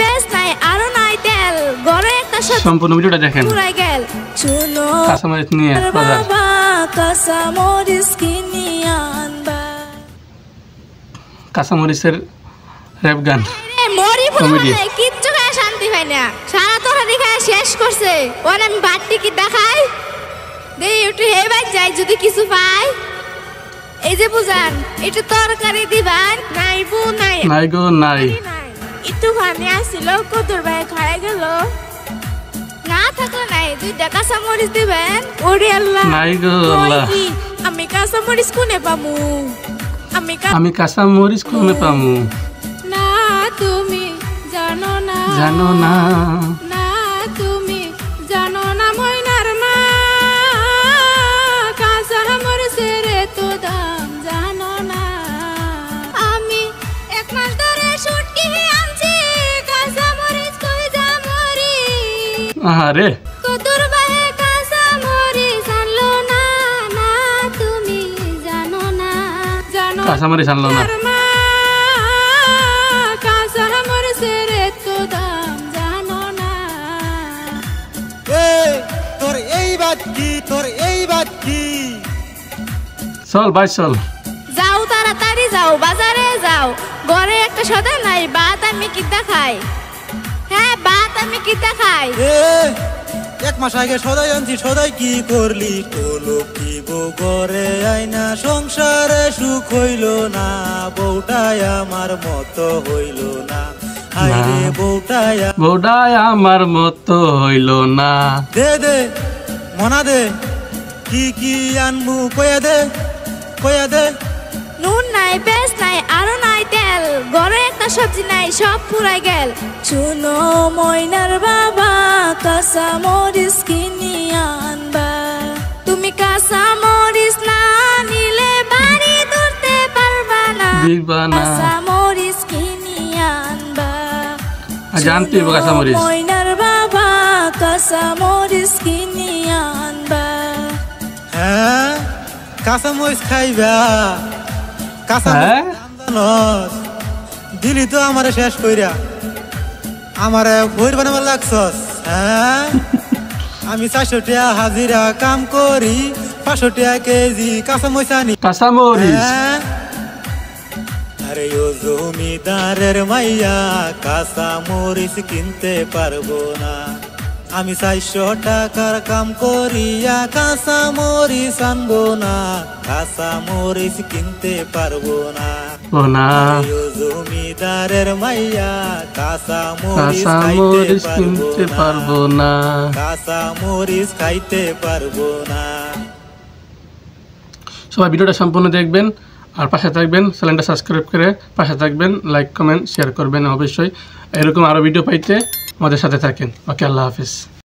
pace নাই আরো নাই তেল ঘরে একটা সম্পূর্ণ ভিডিওটা দেখেন পুরাই গেল শুনো কাঁচামরিচ নিয়ে বাজার বাবা কাঁচামরিচ কিনিয়া আনবা কাঁচামরিচের র‍্যাপ গান মরি ফুলে কিচ্ছু খায় শান্তি পাই না সারা তরকারি খায় শেষ করছে ওর আমি বাড়তি কি দেখাই দেই একটু হেবাই যাই যদি কিছু পাই এই যে বুঝান একটু তরকারি দিবেন নাই বু নাই নাই গো নাই একটু খানি আসছিল কতর ভাই খায় গেল না থাকলে নাই দুইটা কাঁচামরিচ দিবেন ওরে আল্লাহ নাই গো আল্লাহ আমি কাঁচামরিচ কোনে পামু আমি কাঁচামরিচ কোনে পামু না তুমি জানো না না তুমি জানো না ময়নার মা কাঁচামরিচের এত দাম জানো না আমি এক মাস ধরে শুটকি আনছি কাঁচামরিচ কই জামরি আরে কতর বাহে কাঁচামরিচ আনলো না না তুমি জানো না কাঁচামরিচ আনলো না চল ভাই চল যাও তাড়াতাড়ি যাও বাজারে যাও ঘরে একটা সদা নাই ভাত আমি কিতা খাই হ্যাঁ ভাত আমি কিতা খাই এক মাস আগে সদাই আনছি সদাই কি করলি তোলো কি বউ ঘরে আইনা সংসারে সুখ হইল না বউটাই আমার মতো হইল না আইরে বউটাই আমার মতো হইল না দে দে মনা দে কি আনবু কয়া দে নুন নাই পেস নাই আরো নাই তেল ঘরে একটা সবজি নাই সব পুরাই গেল শুনো ময়নার বাবা কাঁচামরিচ কিনিয়া আনবা তুমি কাঁচামরিচ না নিলে বাড়ি ধরতে পারবা না কাঁচামরিচ কিনিয়া আনবা জানতে কাঁচামরিচ ময়নার বাবা কাঁচামরিচ কিনিয়া আনবা হ্যাঁ কাঁচামরিচ খাইবা দিলি তো আমারে শেষ কইরা আমারে বইর বানাবার লাগছস হ্যাঁ আমি 400 টাকা হাজিরা কাম করি 500 টাকা কেজি কাঁচামরিচ আনি আরে ও জমিদারের মাইয়া কাঁচামরিচ কিনতে পারবো না আমি 400 টাকার কাম করিয়া কাঁচামরিচ আনবো না কাঁচামরিচ কিনতে পারবো না জমিদারের মাইয়া কাঁচামরিচ কিনতে পারবো না কাঁচামরিচ খাইতে পারবো না সবাই ভিডিওটা সম্পূর্ণ দেখবেন আর পাশে থাকবেন চ্যানেলটা সাবস্ক্রাইব করে পাশে থাকবেন লাইক কমেন্ট শেয়ার করবেন অবশ্যই এরকম আরো ভিডিও পাইতে আমাদের সাথে থাকেন ওকে আল্লাহ হাফেজ